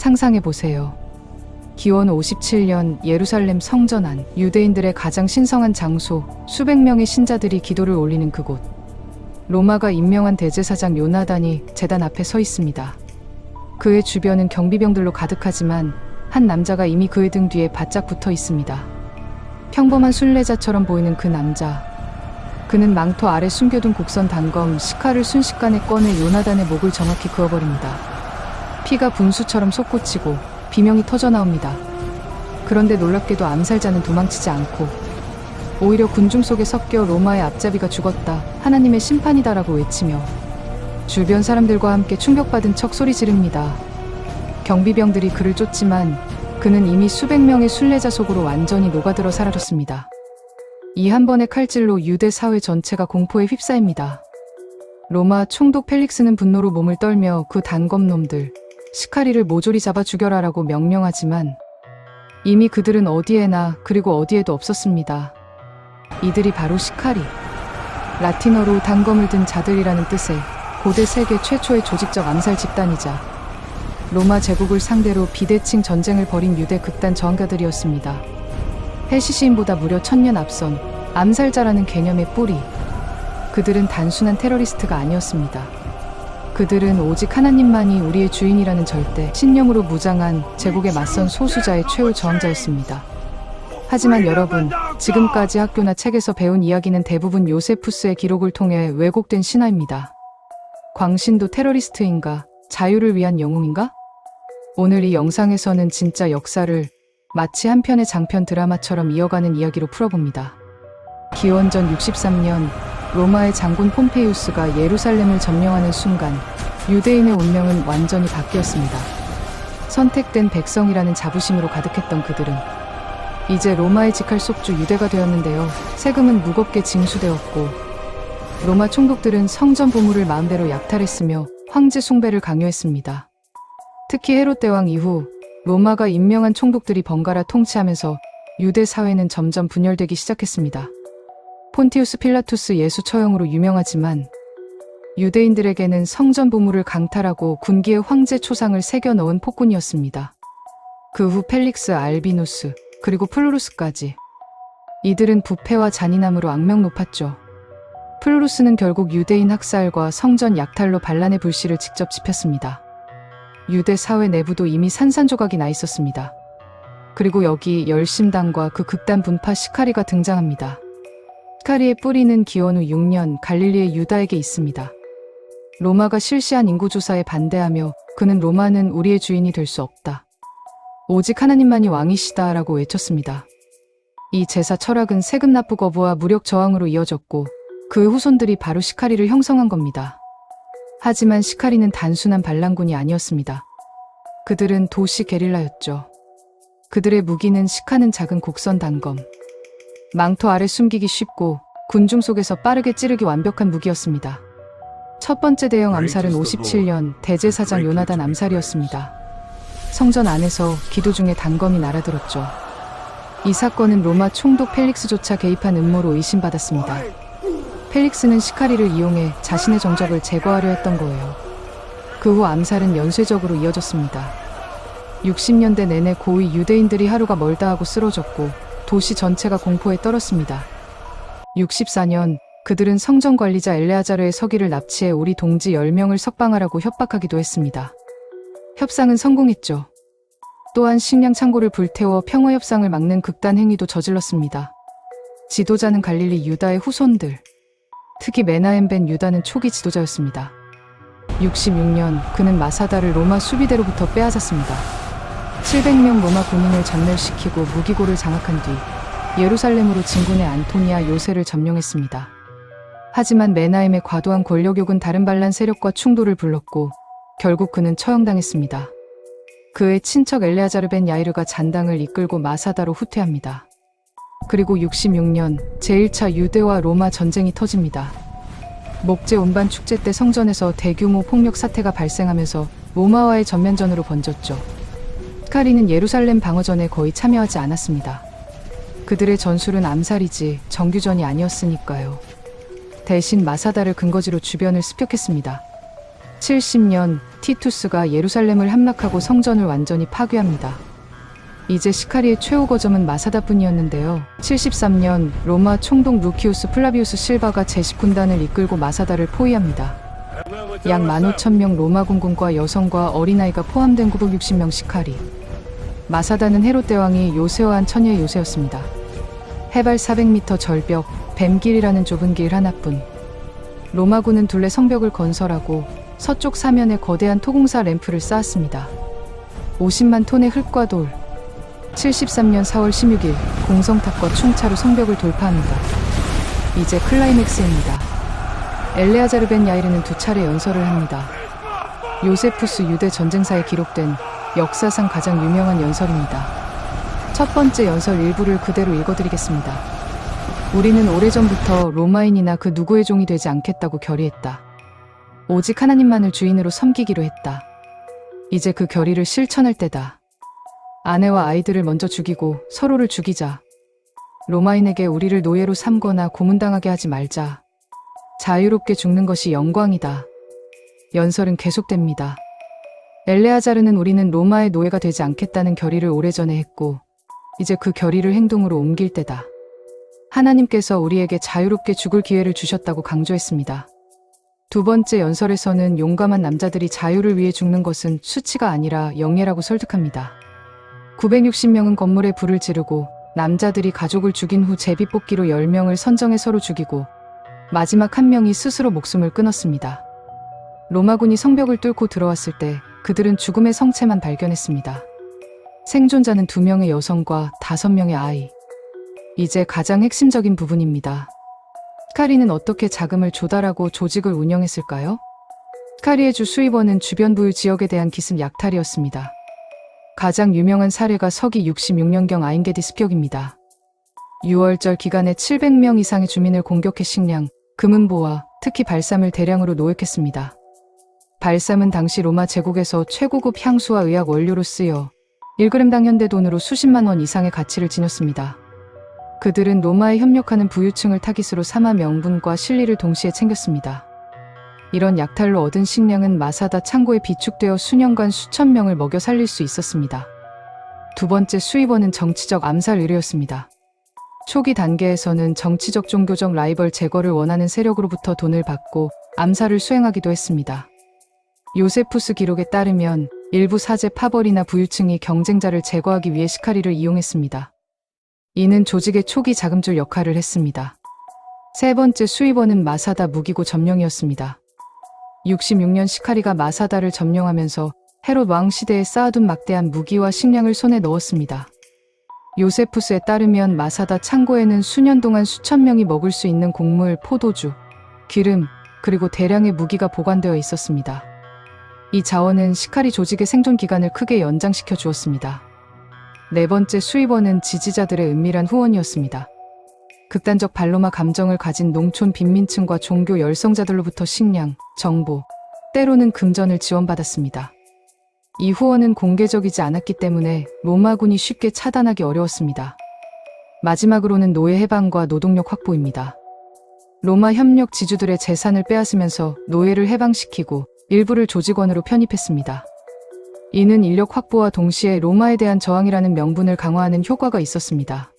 상상해보세요. 기원 57년 예루살렘 성전 안, 유대인들의 가장 신성한 장소, 수백 명의 신자들이 기도를 올리는 그곳. 로마가 임명한 대제사장 요나단이 제단 앞에 서 있습니다. 그의 주변은 경비병들로 가득하지만 한 남자가 이미 그의 등 뒤에 바짝 붙어 있습니다. 평범한 순례자처럼 보이는 그 남자. 그는 망토 아래 숨겨둔 곡선 단검 시카를 순식간에 꺼내 요나단의 목을 정확히 그어버립니다. 피가 분수처럼 솟구치고 비명이 터져나옵니다. 그런데 놀랍게도 암살자는 도망치지 않고 오히려 군중 속에 섞여 로마의 앞잡이가 죽었다, 하나님의 심판이다라고 외치며 주변 사람들과 함께 충격받은 척 소리 지릅니다. 경비병들이 그를 쫓지만 그는 이미 수백 명의 순례자 속으로 완전히 녹아들어 사라졌습니다. 이 한 번의 칼질로 유대 사회 전체가 공포에 휩싸입니다. 로마 총독 펠릭스는 분노로 몸을 떨며 그 단검놈들, 시카리를 모조리 잡아 죽여라라고 명령하지만 이미 그들은 어디에나 그리고 어디에도 없었습니다. 이들이 바로 시카리, 라틴어로 단검을 든 자들이라는 뜻의 고대 세계 최초의 조직적 암살 집단이자 로마 제국을 상대로 비대칭 전쟁을 벌인 유대 극단 저항가들이었습니다. 헬시시인보다 무려 1000년 앞선 암살자라는 개념의 뿌리. 그들은 단순한 테러리스트가 아니었습니다. 그들은 오직 하나님만이 우리의 주인이라는 절대 신념으로 무장한 제국에 맞선 소수자의 최후 저항자였습니다. 하지만 여러분, 지금까지 학교나 책에서 배운 이야기는 대부분 요세푸스의 기록을 통해 왜곡된 신화입니다. 광신도 테러리스트인가? 자유를 위한 영웅인가? 오늘 이 영상에서는 진짜 역사를 마치 한 편의 장편 드라마처럼 이어가는 이야기로 풀어봅니다. 기원전 63년 로마의 장군 폼페이우스가 예루살렘을 점령하는 순간 유대인의 운명은 완전히 바뀌었습니다. 선택된 백성이라는 자부심으로 가득했던 그들은 이제 로마의 직할 속주 유대가 되었는데요. 세금은 무겁게 징수되었고 로마 총독들은 성전 보물을 마음대로 약탈했으며 황제 숭배를 강요했습니다. 특히 헤롯 대왕 이후 로마가 임명한 총독들이 번갈아 통치하면서 유대 사회는 점점 분열되기 시작했습니다. 폰티우스 필라투스 예수 처형으로 유명하지만 유대인들에게는 성전 보물을 강탈하고 군기의 황제 초상을 새겨 넣은 폭군이었습니다. 그 후 펠릭스 알비누스, 그리고 플루루스까지. 이들은 부패와 잔인함으로 악명 높았죠. 플루루스는 결국 유대인 학살과 성전 약탈로 반란의 불씨를 직접 지폈습니다. 유대 사회 내부도 이미 산산조각이 나 있었습니다. 그리고 여기 열심당과 그 극단 분파 시카리가 등장합니다. 시카리의 뿌리는 기원 후 6년 갈릴리의 유다에게 있습니다. 로마가 실시한 인구조사에 반대하며 그는 로마는 우리의 주인이 될 수 없다. 오직 하나님만이 왕이시다 라고 외쳤습니다. 이 제사 철학은 세금 납부 거부와 무력 저항으로 이어졌고 그의 후손들이 바로 시카리를 형성한 겁니다. 하지만 시카리는 단순한 반란군이 아니었습니다. 그들은 도시 게릴라였죠. 그들의 무기는 시카는 작은 곡선 단검. 망토 아래 숨기기 쉽고 군중 속에서 빠르게 찌르기 완벽한 무기였습니다. 첫 번째 대형 암살은 57년 대제사장 요나단 암살이었습니다. 성전 안에서 기도 중에 단검이 날아들었죠. 이 사건은 로마 총독 펠릭스조차 개입한 음모로 의심받았습니다. 펠릭스는 시카리를 이용해 자신의 정적을 제거하려 했던 거예요. 그 후 암살은 연쇄적으로 이어졌습니다. 60년대 내내 고위 유대인들이 하루가 멀다 하고 쓰러졌고 도시 전체가 공포에 떨었습니다. 64년 그들은 성전 관리자 엘레아자르의 서기를 납치해 우리 동지 10명을 석방하라고 협박하기도 했습니다. 협상은 성공했죠. 또한 식량 창고를 불태워 평화협상을 막는 극단 행위도 저질렀습니다. 지도자는 갈릴리 유다의 후손들. 특히 메나헴 벤 유다는 초기 지도자였습니다. 66년 그는 마사다를 로마 수비대로부터 빼앗았습니다. 700명 로마 군인을 전멸시키고 무기고를 장악한 뒤 예루살렘으로 진군해 안토니아 요새를 점령했습니다. 하지만 메나헴의 과도한 권력욕은 다른 반란 세력과 충돌을 불렀고 결국 그는 처형당했습니다. 그의 친척 엘레아자르 벤 야이르가 잔당을 이끌고 마사다로 후퇴합니다. 그리고 66년 제1차 유대와 로마 전쟁이 터집니다. 목재 운반 축제 때 성전에서 대규모 폭력 사태가 발생하면서 로마와의 전면전으로 번졌죠. 시카리는 예루살렘 방어전에 거의 참여하지 않았습니다. 그들의 전술은 암살이지 정규전이 아니었으니까요. 대신 마사다를 근거지로 주변을 습격했습니다. 70년 티투스가 예루살렘을 함락하고 성전을 완전히 파괴합니다. 이제 시카리의 최후 거점은 마사다뿐이었는데요. 73년 로마 총독 루키우스 플라비우스 실바가 제10군단을 이끌고 마사다를 포위합니다. 약 15,000명 로마 군군과 여성과 어린아이가 포함된 960명 시카리. 마사다는 헤롯 대왕이 요새화한 천의 요새였습니다. 해발 400m 절벽, 뱀길이라는 좁은 길 하나뿐. 로마군은 둘레 성벽을 건설하고 서쪽 사면에 거대한 토공사 램프를 쌓았습니다. 50만 톤의 흙과 돌. 73년 4월 16일 공성탑과 충차로 성벽을 돌파합니다. 이제 클라이맥스입니다. 엘레아자르 벤 야이르는 2차례 연설을 합니다. 요세푸스 유대 전쟁사에 기록된 역사상 가장 유명한 연설입니다. 첫 번째 연설 일부를 그대로 읽어드리겠습니다. 우리는 오래전부터 로마인이나 그 누구의 종이 되지 않겠다고 결의했다. 오직 하나님만을 주인으로 섬기기로 했다. 이제 그 결의를 실천할 때다. 아내와 아이들을 먼저 죽이고 서로를 죽이자. 로마인에게 우리를 노예로 삼거나 고문당하게 하지 말자. 자유롭게 죽는 것이 영광이다. 연설은 계속됩니다. 엘레아자르는 우리는 로마의 노예가 되지 않겠다는 결의를 오래전에 했고 이제 그 결의를 행동으로 옮길 때다. 하나님께서 우리에게 자유롭게 죽을 기회를 주셨다고 강조했습니다. 두 번째 연설에서는 용감한 남자들이 자유를 위해 죽는 것은 수치가 아니라 영예라고 설득합니다. 960명은 건물에 불을 지르고 남자들이 가족을 죽인 후 제비뽑기로 10명을 선정해 서로 죽이고 마지막 1명이 스스로 목숨을 끊었습니다. 로마군이 성벽을 뚫고 들어왔을 때 그들은 죽음의 성체만 발견했습니다. 생존자는 2명의 여성과 5명의 아이. 이제 가장 핵심적인 부분입니다. 시카리는 어떻게 자금을 조달하고 조직을 운영했을까요? 시카리의 주 수입원은 주변 부유 지역에 대한 기습 약탈이었습니다. 가장 유명한 사례가 서기 66년경 아인게디 습격입니다. 6월절 기간에 700명 이상의 주민을 공격해 식량, 금은보화, 특히 발삼을 대량으로 노획했습니다. 발삼은 당시 로마 제국에서 최고급 향수와 의약 원료로 쓰여 1g당 현대 돈으로 수십만 원 이상의 가치를 지녔습니다. 그들은 로마에 협력하는 부유층을 타깃으로 삼아 명분과 실리를 동시에 챙겼습니다. 이런 약탈로 얻은 식량은 마사다 창고에 비축되어 수년간 수천 명을 먹여 살릴 수 있었습니다. 두 번째 수입원은 정치적 암살 의뢰였습니다. 초기 단계에서는 정치적 종교적 라이벌 제거를 원하는 세력으로부터 돈을 받고 암살을 수행하기도 했습니다. 요세푸스 기록에 따르면 일부 사제 파벌이나 부유층이 경쟁자를 제거하기 위해 시카리를 이용했습니다. 이는 조직의 초기 자금줄 역할을 했습니다. 세 번째 수입원은 마사다 무기고 점령이었습니다. 66년 시카리가 마사다를 점령하면서 헤롯 왕 시대에 쌓아둔 막대한 무기와 식량을 손에 넣었습니다. 요세푸스에 따르면 마사다 창고에는 수년 동안 수천 명이 먹을 수 있는 곡물, 포도주, 기름, 그리고 대량의 무기가 보관되어 있었습니다. 이 자원은 시카리 조직의 생존 기간을 크게 연장시켜 주었습니다. 네 번째 수입원은 지지자들의 은밀한 후원이었습니다. 극단적 반로마 감정을 가진 농촌 빈민층과 종교 열성자들로부터 식량, 정보, 때로는 금전을 지원받았습니다. 이 후원은 공개적이지 않았기 때문에 로마군이 쉽게 차단하기 어려웠습니다. 마지막으로는 노예 해방과 노동력 확보입니다. 로마 협력 지주들의 재산을 빼앗으면서 노예를 해방시키고 일부를 조직원으로 편입했습니다. 이는 인력 확보와 동시에 로마에 대한 저항이라는 명분을 강화하는 효과가 있었습니다.